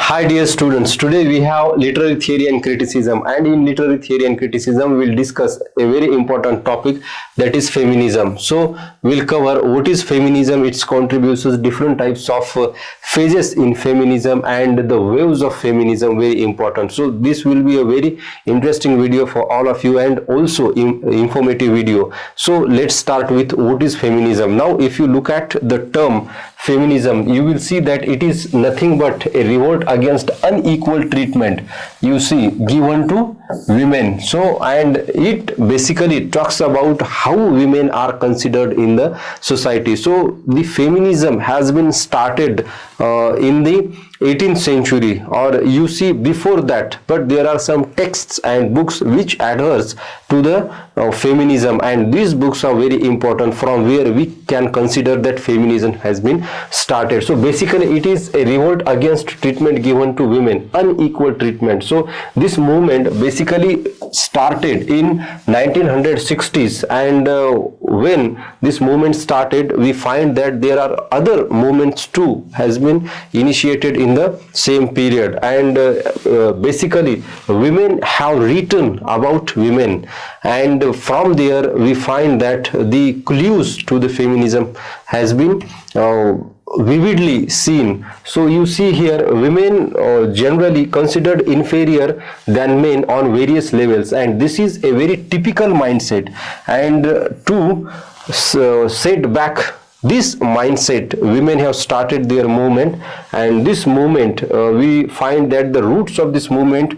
Hi dear students, today we have literary theory and criticism, and in literary theory and criticism we will discuss a very important topic, that is feminism. So we'll cover what is feminism, its contributions, different types of phases in feminism and the waves of feminism, very important. So this will be a very interesting video for all of you and also informative video. So let's start with what is feminism. Now if you look at the term feminism, you will see that it is nothing but a revolt against unequal treatment, you see, given to women. So, and it basically talks about how women are considered in the society. So the feminism has been started in the 18th century, or you see before that, but there are some texts and books which adheres to the feminism, and these books are very important from where we can consider that feminism has been started. So basically it is a revolt against treatment given to women, unequal treatment. So this movement basically started in 1960s, and when this movement started, we find that there are other movements too has been initiated in the same period, and basically women have written about women, and from there we find that the clues to the feminism has been vividly seen. So you see here, women generally considered inferior than men on various levels, and this is a very typical mindset, and to set back this mindset, women have started their movement, and this movement we find that the roots of this movement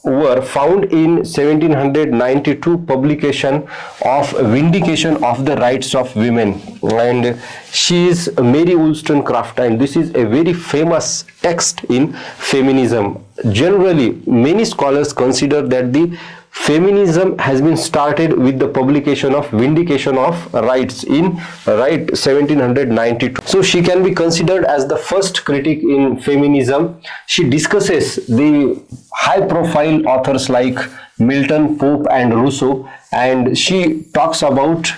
were found in 1792 publication of Vindication of the Rights of Women, and she is Mary Wollstonecraft, and this is a very famous text in feminism. Generally many scholars consider that the feminism has been started with the publication of Vindication of Rights in 1792. So she can be considered as the first critic in feminism. She discusses the high profile authors like Milton, Pope and Rousseau, and she talks about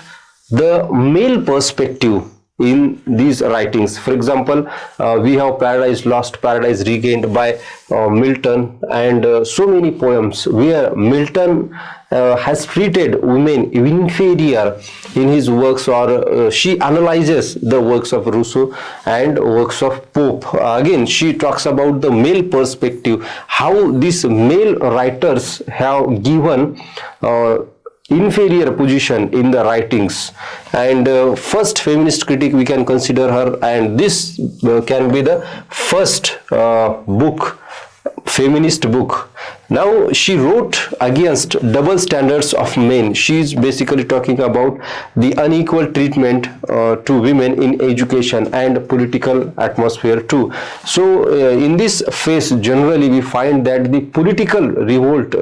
the male perspective in these writings. For example, we have Paradise Lost, Paradise Regained by Milton, and so many poems where Milton has treated women inferior in his works, or she analyzes the works of Rousseau and works of Pope. Again, she talks about the male perspective, how these male writers have given inferior position in the writings, and first feminist critic we can consider her, and this can be the first feminist book. Now she wrote against double standards of men. She is basically talking about the unequal treatment to women in education and political atmosphere too. So in this phase generally we find that the political revolt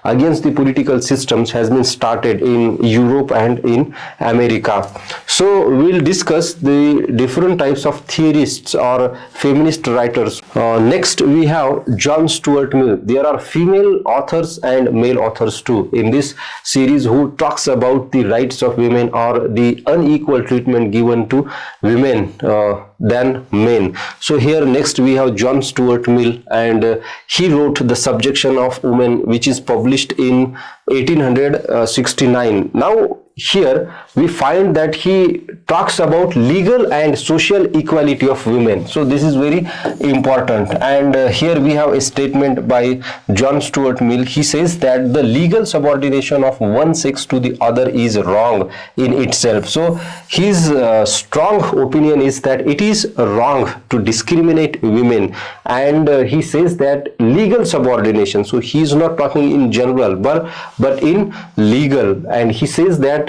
against the political systems has been started in Europe and in America. So we'll discuss the different types of theorists or feminist writers. Next we have John Stuart Mill. There are female authors and male authors too in this series who talks about the rights of women or the unequal treatment given to women than men. So here next we have John Stuart Mill, and he wrote The Subjection of Women, which is published in 1869. Now here we find that he talks about legal and social equality of women. So this is very important, and here we have a statement by John Stuart Mill. He says that the legal subordination of one sex to the other is wrong in itself. So his strong opinion is that it is wrong to discriminate women, and he says that legal subordination, so he is not talking in general but in legal, and he says that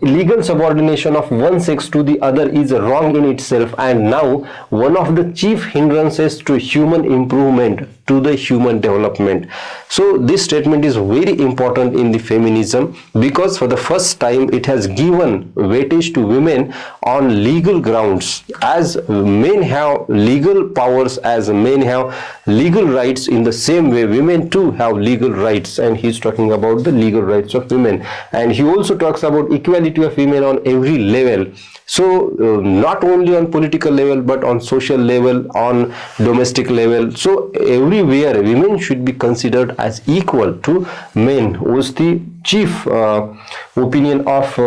legal subordination of one sex to the other is wrong in itself, and now one of the chief hindrances to human improvement, to the human development. So this statement is very important in the feminism, because for the first time it has given weightage to women on legal grounds. As men have legal powers, as men have legal rights, in the same way women too have legal rights, and he's talking about the legal rights of women. And he also talks about equality of women on every level. So not only on political level, but on social level, on domestic level. So everywhere women should be considered as equal to men was the chief opinion of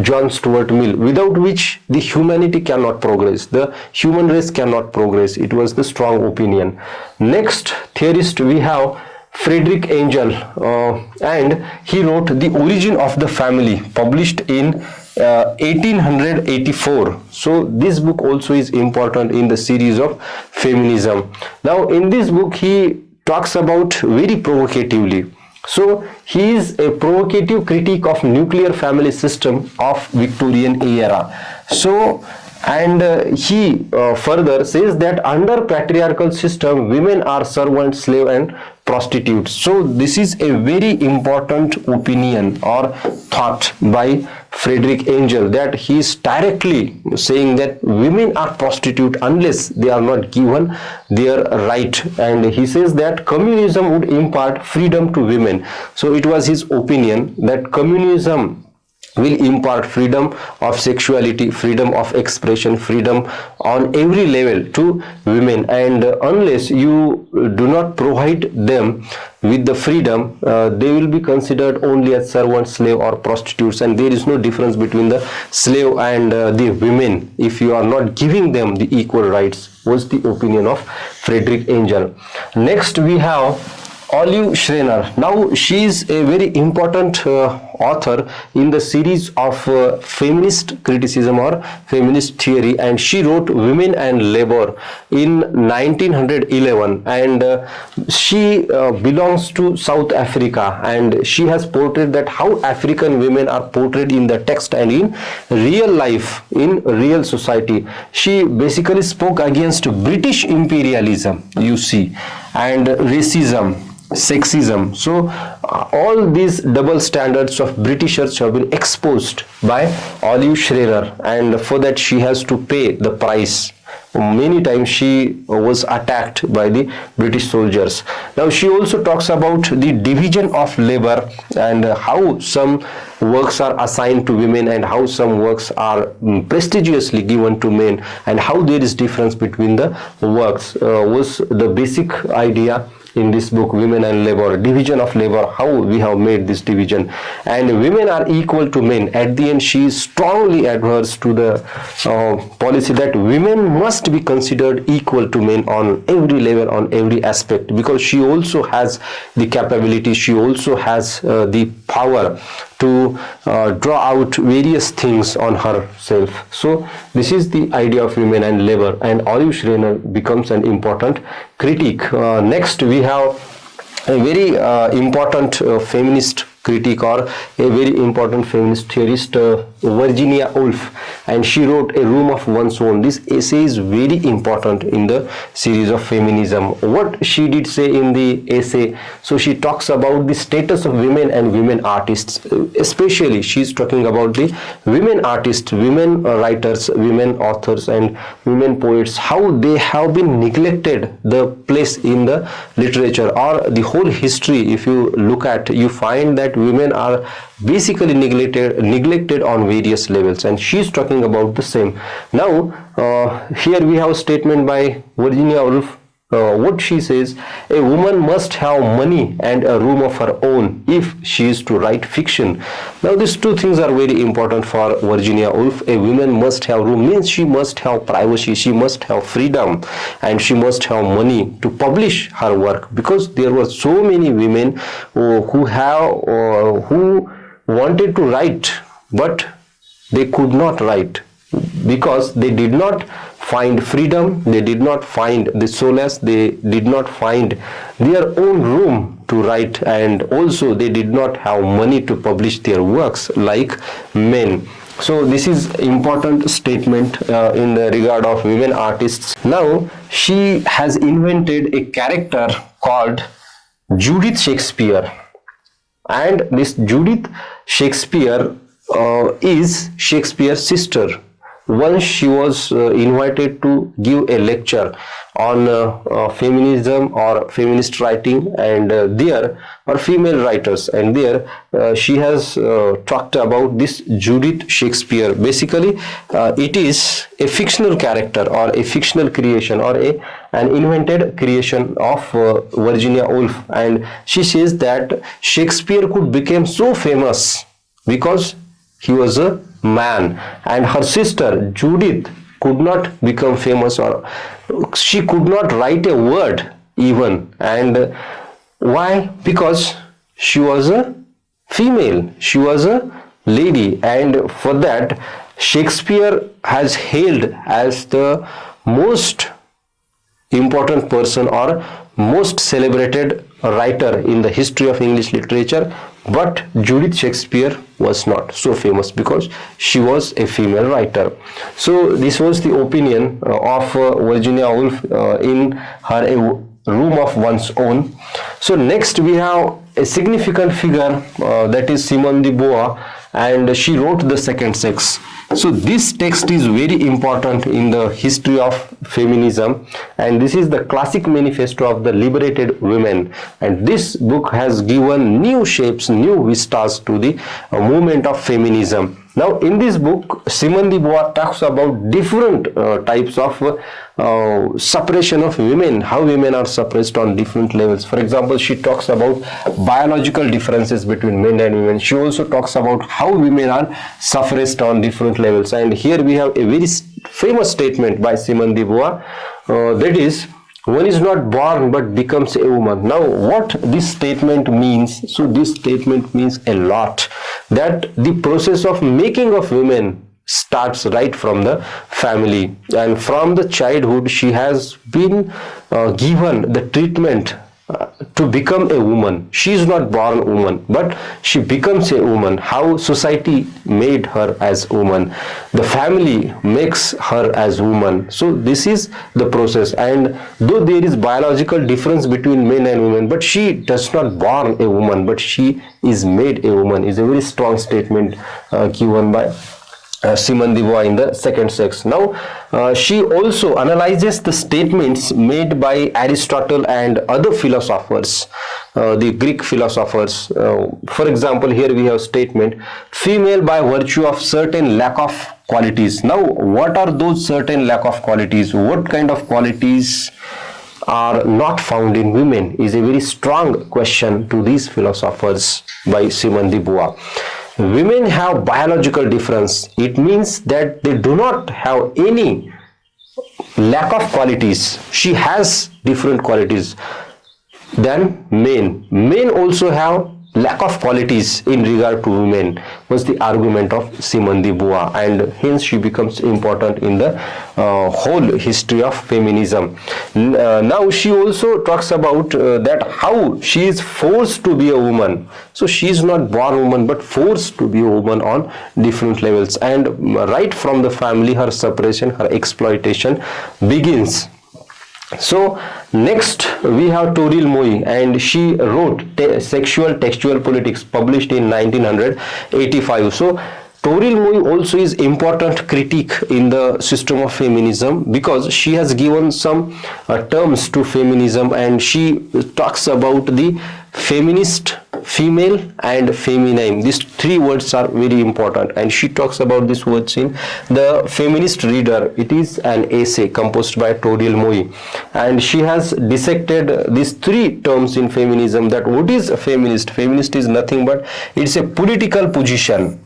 John Stuart Mill, without which the humanity cannot progress, the human race cannot progress. It was the strong opinion. Next theorist we have Frederick Angel, and he wrote The Origin of the Family, published in 1884. So this book also is important in the series of feminism. Now in this book he talks about very provocatively. So he is a provocative critique of nuclear family system of Victorian era. So and he further says that under patriarchal system women are servants, slave and prostitutes. So this is a very important opinion or thought by Frederick Angel, that he is directly saying that women are prostitute unless they are not given their right, and he says that communism would impart freedom to women. So it was his opinion that communism will impart freedom of sexuality, freedom of expression, freedom on every level to women, and unless you do not provide them with the freedom, they will be considered only as servants, slave or prostitutes, and there is no difference between the slave and the women if you are not giving them the equal rights, was the opinion of Frederick Angel. Next we have Elaine Showalter. Now she is a very important author in the series of feminist criticism or feminist theory, and she wrote Women and Labor in 1911, and she belongs to South Africa, and she has portrayed that how African women are portrayed in the text and in real life, in real society. She basically spoke against British imperialism, you see, and racism, sexism. So all these double standards of Britishers have been exposed by Elaine Showalter, and for that she has to pay the price. Many times she was attacked by the British soldiers. Now she also talks about the division of labor and how some works are assigned to women and how some works are prestigiously given to men, and how there is difference between the works was the basic idea in this book, Women and Labor, division of labor, how we have made this division. And women are equal to men. At the end, she strongly adheres to the policy that women must be considered equal to men on every level, on every aspect, because she also has the capability, she also has the power to draw out various things on herself. So this is the idea of women and labor, and Elaine Showalter becomes an important critique. Next we have a very important feminist critic or a very important feminist theorist, Virginia Woolf, and she wrote A Room of One's Own. This essay is very important in the series of feminism. What she did say in the essay, so she talks about the status of women and women artists, especially she is talking about the women artists, women writers, women authors and women poets, how they have been neglected the place in the literature or the whole history. If you look at, you find that women are basically neglected on various levels, and she's talking about the same. Now here we have a statement by Virginia Woolf. What she says: a woman must have money and a room of her own if she is to write fiction. Now these two things are very important for Virginia Woolf. A woman must have room means she must have privacy, she must have freedom, and she must have money to publish her work, because there were so many women who wanted to write, but they could not write because they did not find freedom, they did not find the solace, they did not find their own room to write, and also they did not have money to publish their works like men. So this is important statement in the regard of women artists. Now she has invented a character called Judith Shakespeare, and this Judith Shakespeare is Shakespeare's sister. once she was invited to give a lecture on feminism or feminist writing, and there are female writers, and there she has talked about this Judith Shakespeare. Basically it is a fictional character or a fictional creation or an invented creation of Virginia Woolf, and she says that Shakespeare could become so famous because he was a man, and her sister Judith could not become famous, or she could not write a word even. And why? Because she was a female, she was a lady, and for that Shakespeare has hailed as the most important person or most celebrated writer in the history of English literature. But Judith Shakespeare was not so famous because she was a female writer. So this was the opinion of Virginia Woolf in her room of one's own. So next we have a significant figure, that is Simone de Beauvoir, and she wrote The Second Sex. So this text is very important in the history of feminism, and this is the classic manifesto of the liberated women, and this book has given new shapes, new vistas to the movement of feminism. Now in this book Simone de Beauvoir talks about different types of suppression of women, how women are suppressed on different levels. For example, she talks about biological differences between men and women. She also talks about how women are suppressed on different levels, and here we have a very famous statement by Simone de Beauvoir, that is, one is not born but becomes a woman. Now what this statement means? So this statement means a lot, that the process of making of women starts right from the family, and from the childhood she has been given the treatment to become a woman. She is not born a woman, but she becomes a woman. How society made her as woman, the family makes her as woman. So this is the process, and though there is biological difference between men and women, but she does not born a woman, but she is made a woman, is a very strong statement given by Simone de Beauvoir in The Second Sex. Now she also analyzes the statements made by Aristotle and other philosophers, the Greek philosophers. For example, here we have statement, female by virtue of certain lack of qualities. Now what are those certain lack of qualities? What kind of qualities are not found in women is a very strong question to these philosophers by Simone de Beauvoir. Women have biological difference. It means that they do not have any lack of qualities. She has different qualities than men. Men also have lack of qualities in regard to women, was the argument of Simone de Beauvoir, and hence she becomes important in the whole history of feminism. Now she also talks about that how she is forced to be a woman. So she is not born a woman but forced to be a woman on different levels, and right from the family her suppression, her exploitation begins. So next we have Toril Moi, and she wrote Sexual Textual Politics, published in 1985. So Toril Moi also is important critique in the system of feminism, because she has given some terms to feminism, and she talks about the feminist, female and feminine. These three words are very important, and she talks about these words in The Feminist Reader. It is an essay composed by Toril Moi, and she has dissected these three terms in feminism, that what is a feminist? Feminist is nothing but it's a political position.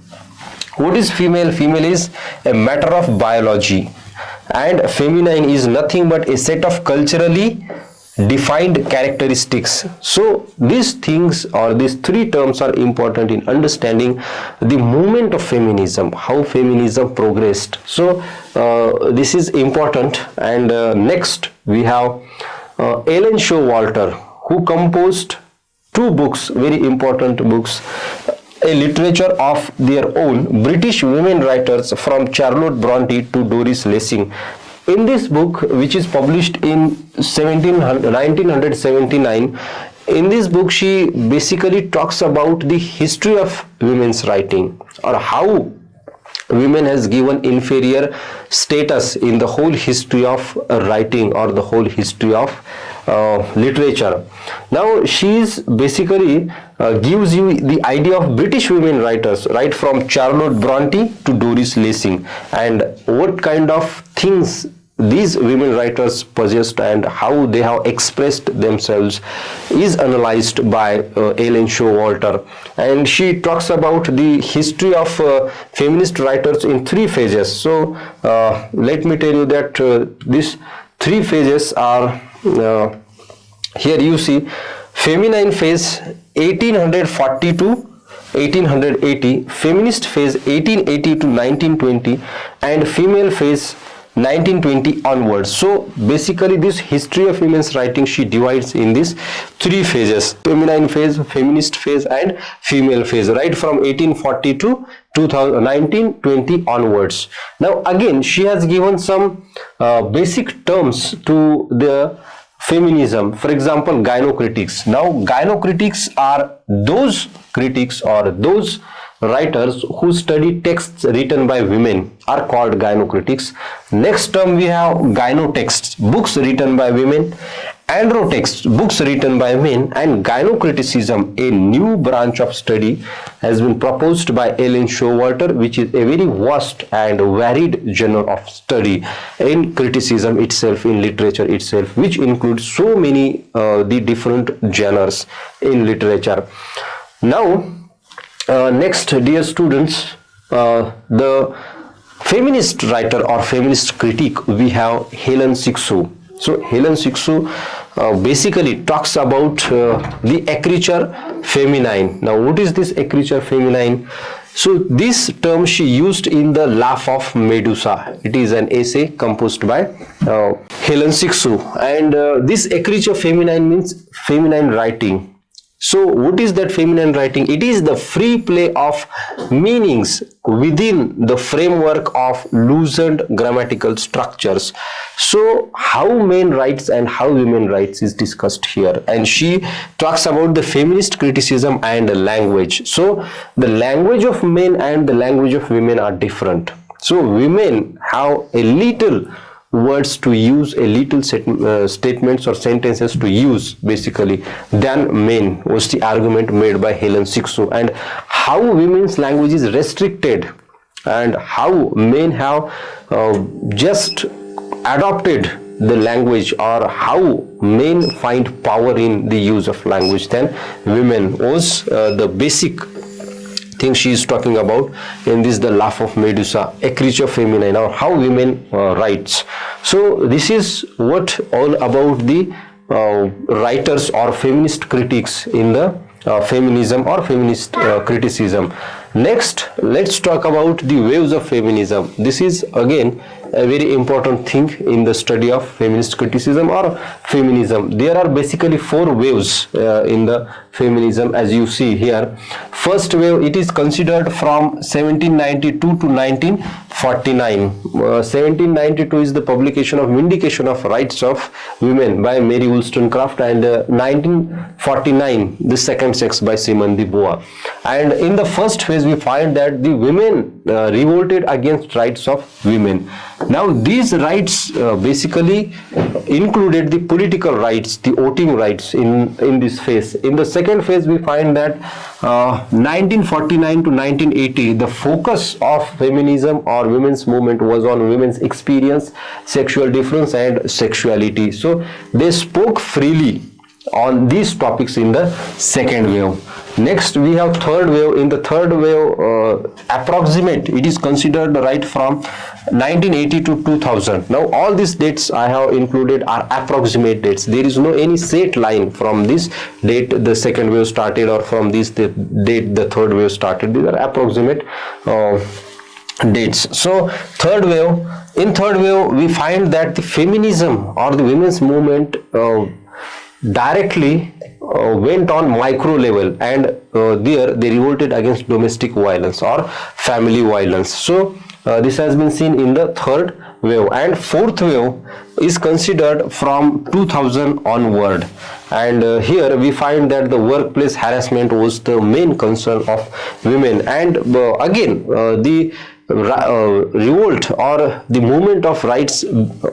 What is female? Female is a matter of biology, and feminine is nothing but a set of culturally defined characteristics. So these things, or these three terms, are important in understanding the movement of feminism, how feminism progressed. So this is important. And next we have Elaine Showalter, who composed two books, very important books, A Literature of Their Own, British Women Writers from Charlotte Bronte to Doris Lessing. In this book, which is published in 1979, in this book she basically talks about the history of women's writing, or how women has given inferior status in the whole history of writing or the whole history of literature. Now she is basically gives you the idea of British women writers, right from Charlotte Bronte to Doris Lessing, and what kind of things these women writers possessed and how they have expressed themselves is analyzed by Elaine Showalter, and she talks about the history of feminist writers in three phases. So let me tell you that these three phases are here you see: feminine phase 1840 to 1880, feminist phase 1880 to 1920, and female phase 1920 onwards. So basically this history of women's writing she divides in these three phases: feminine phase, feminist phase, and female phase, right from 1840 to 1920 onwards. Now again she has given some basic terms to the feminism. For example, gynocritics. Now gynocritics are those critics or those writers who study texts written by women are called gynocritics. Next term we have gynotexts, books written by women, androtexts, books written by men, and gynocriticism, a new branch of study, has been proposed by Elaine Showalter, which is a very vast and varied genre of study in criticism itself, in literature itself, which includes so many the different genres in literature. Now next, dear students, the feminist writer or feminist critic, we have Helene Cixous. So Helene Cixous basically talks about the écriture féminine. Now what is this écriture féminine? So this term she used in The Laugh of Medusa. It is an essay composed by Helene Cixous, and this écriture féminine means feminine writing. So what is that feminine writing? It is the free play of meanings within the framework of loosened grammatical structures. So how men writes and how women writes is discussed here, and she talks about the feminist criticism and language. So the language of men and the language of women are different. So women have a little words to use, a little statements or sentences to use basically than men, was the argument made by Helene Cixous. And how women's language is restricted and how men have just adopted the language, or how men find power in the use of language than women, was the basic thing she is talking about in this The Laugh of Medusa, écriture féminine, or how women writes. So this is what all about the writers or feminist critics in the feminism or feminist criticism. Next, let's talk about the waves of feminism. This is again a very important thing in the study of feminist criticism or feminism. There are basically four waves in the feminism, as you see here. First wave, it is considered from 1792 to 1949. 1792 is the publication of Vindication of Rights of Women by Mary Wollstonecraft, and 1949 The Second Sex by Simone de Beauvoir. And in the first phase we find that the women revolted against rights of women. Now these rights basically included the political rights, the voting rights in this phase. In the second phase we find that 1949 to 1980, the focus of feminism or women's movement was on women's experience, sexual difference and sexuality. So they spoke freely on these topics in the second wave. Next we have third wave. In the third wave, approximate, it is considered right from 1980 to 2000. Now all these dates I have included are approximate dates. There is no any set line from this date the second wave started, or from this date the third wave started. These are approximate dates. So third wave, in third wave we find that the feminism or the women's movement directly went on micro level, and there they revolted against domestic violence or family violence. So this has been seen in the third wave. And fourth wave is considered from 2000 onward, and here we find that the workplace harassment was the main concern of women. And again the revolt or the movement of rights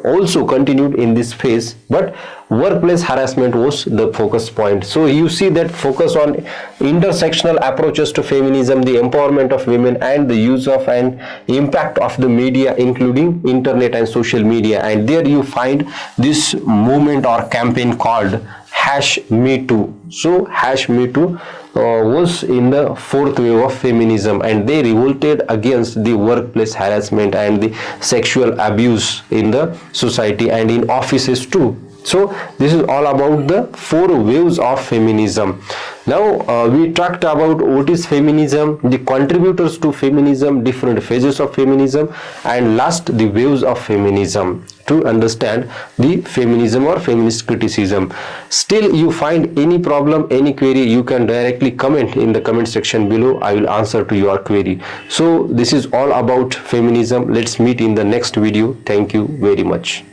also continued in this phase, but workplace harassment was the focus point. So you see that focus on intersectional approaches to feminism, the empowerment of women, and the use of and impact of the media, including internet and social media. And there you find this movement or campaign called #MeToo. So #MeToo was in the fourth wave of feminism, and they revolted against the workplace harassment and the sexual abuse in the society and in offices too. So this is all about the four waves of feminism. Now we talked about what is feminism, the contributors to feminism, different phases of feminism, and last the waves of feminism to understand the feminism or feminist criticism. Still you find any problem, any query, you can directly comment in the comment section below. I will answer to your query. So this is all about feminism. Let's meet in the next video. Thank you very much.